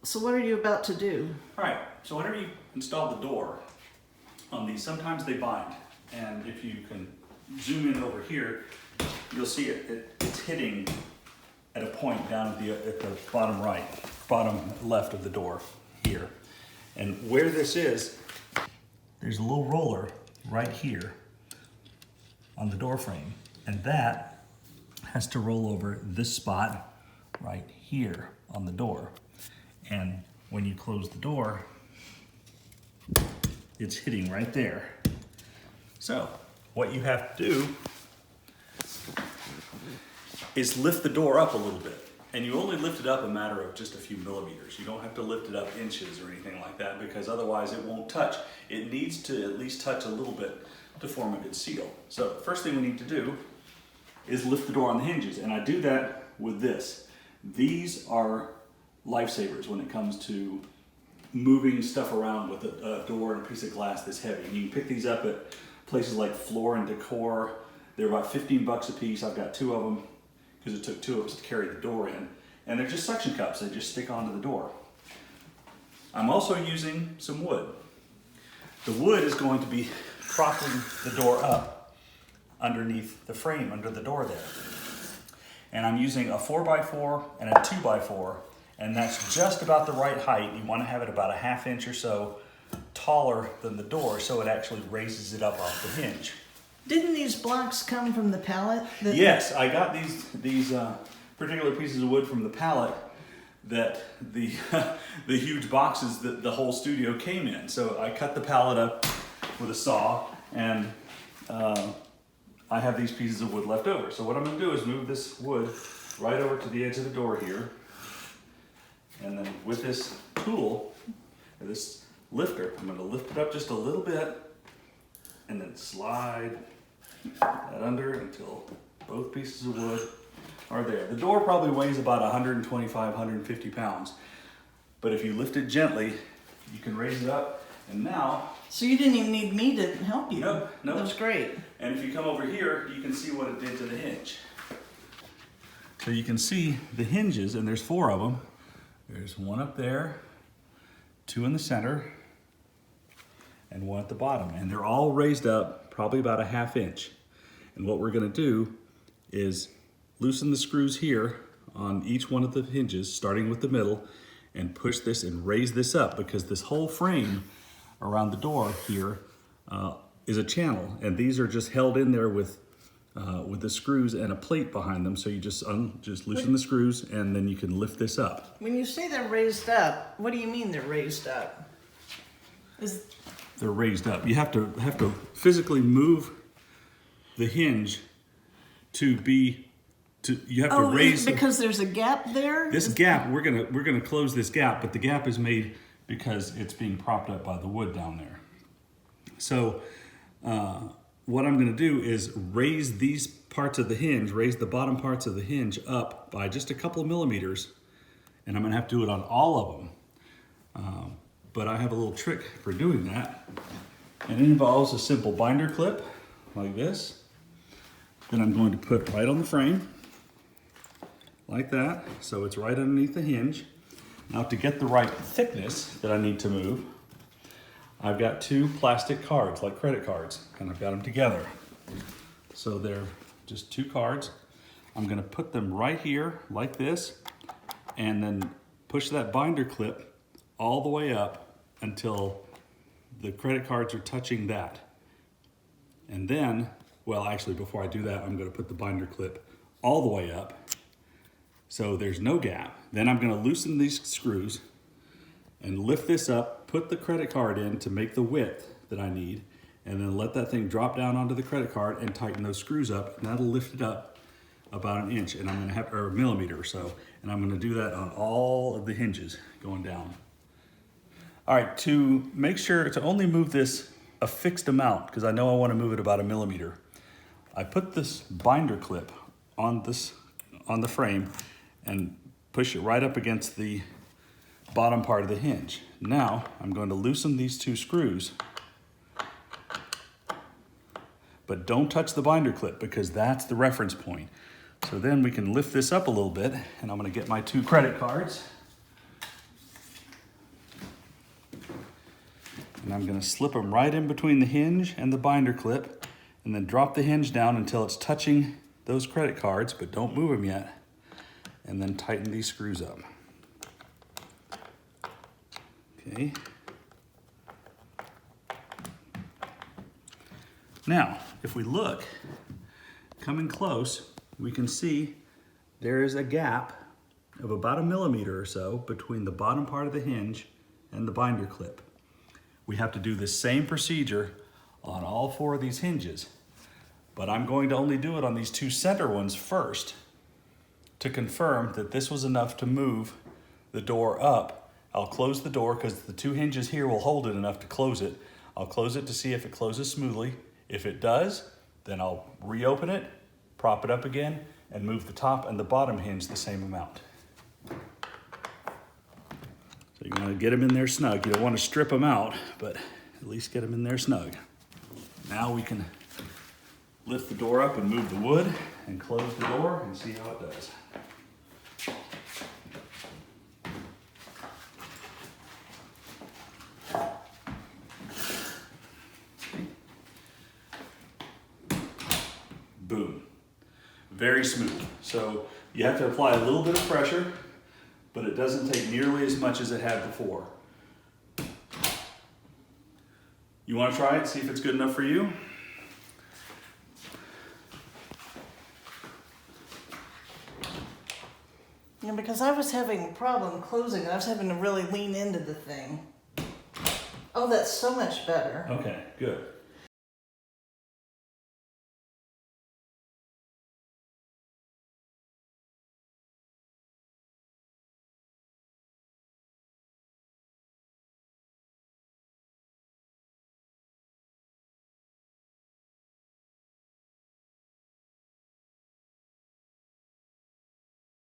So what are you about to do? All right, so whenever you install the door on these, sometimes they bind. And if you can zoom in over here, you'll see it's hitting at a point down at the bottom right, bottom left of the door here. And where this is, there's a little roller right here on the door frame. And that has to roll over this spot right here on the door. And when you close the door, it's hitting right there. So what you have to do is lift the door up a little bit. And you only lift it up a matter of just a few millimeters. You don't have to lift it up inches or anything like that, because otherwise it won't touch. It needs to at least touch a little bit to form a good seal. So the first thing we need to do is lift the door on the hinges. And I do that with this. These are lifesavers when it comes to moving stuff around with a door and a piece of glass this heavy. And you can pick these up at places like Floor and Decor. They're about 15 bucks a piece. I've got 2 of them because it took 2 of us to carry the door in. And they're just suction cups. They just stick onto the door. I'm also using some wood. The wood is going to be propping the door up underneath the frame, under the door there. And I'm using a 4x4 and a 2x4, and that's just about the right height. You want to have it about a 1/2 inch or so taller than the door, so it actually raises it up off the hinge. Didn't these blocks come from the pallet? Yes, I got these particular pieces of wood from the pallet that the the huge boxes that the whole studio came in. So I cut the pallet up with a saw, and I have these pieces of wood left over. So what I'm going to do is move this wood right over to the edge of the door here, and then with this tool, or this lifter, I'm going to lift it up just a little bit, and then slide that under until both pieces of wood are there. The door probably weighs about 125, 150 pounds, but if you lift it gently, you can raise it up. And now, so you didn't even need me to help you. No. That was great. And if you come over here, you can see what it did to the hinge. So you can see the hinges, and there's 4 of them. There's 1 up there, 2 in the center, and 1 at the bottom. And they're all raised up probably about a 1/2 inch. And what we're gonna do is loosen the screws here on each one of the hinges, starting with the middle, and push this and raise this up, because this whole frame around the door here is a channel, and these are just held in there with the screws and a plate behind them. So you just loosen the screws, and then you can lift this up. When you say they're raised up, what do you mean they're raised up? They're raised up. You have to physically move the hinge to you have to raise because there's a gap there. This gap, we're gonna close this gap, but the gap is made because it's being propped up by the wood down there. So what I'm gonna do is raise these parts of the hinge, raise the bottom parts of the hinge up by just a couple of millimeters, and I'm gonna have to do it on all of them. But I have a little trick for doing that, and it involves a simple binder clip like this that I'm going to put right on the frame, like that, so it's right underneath the hinge. Now, to get the right thickness that I need to move, I've got 2 plastic cards, like credit cards, and I've got them together. So they're just 2 cards. I'm gonna put them right here, like this, and then push that binder clip all the way up until the credit cards are touching that. And then, well, actually, before I do that, I'm gonna put the binder clip all the way up, so there's no gap. Then I'm gonna loosen these screws and lift this up, put the credit card in to make the width that I need, and then let that thing drop down onto the credit card and tighten those screws up, and that'll lift it up about 1 inch, and I'm gonna have, or a millimeter or so, and I'm gonna do that on all of the hinges going down. All right, to make sure to only move this a fixed amount, because I know I wanna move it about 1 millimeter, I put this binder clip on the frame and push it right up against the bottom part of the hinge. Now, I'm going to loosen these 2 screws, but don't touch the binder clip, because that's the reference point. So then we can lift this up a little bit, and I'm gonna get my 2 credit cards. I'm going to slip them right in between the hinge and the binder clip, and then drop the hinge down until it's touching those credit cards, but don't move them yet. And then tighten these screws up. Okay. Now, if we look, coming close, we can see there is a gap of about 1 millimeter or so between the bottom part of the hinge and the binder clip. We have to do the same procedure on all 4 of these hinges, but I'm going to only do it on these 2 center ones first to confirm that this was enough to move the door up. I'll close the door because the 2 hinges here will hold it enough to close it. I'll close it to see if it closes smoothly. If it does, then I'll reopen it, prop it up again, and move the top and the bottom hinge the same amount. So you want to get them in there snug. You don't want to strip them out, but at least get them in there snug. Now we can lift the door up and move the wood and close the door and see how it does. Boom. Very smooth. So you have to apply a little bit of pressure, but it doesn't take nearly as much as it had before. You want to try it, see if it's good enough for you? Yeah, because I was having a problem closing it. I was having to really lean into the thing. Oh, that's so much better. Okay, good.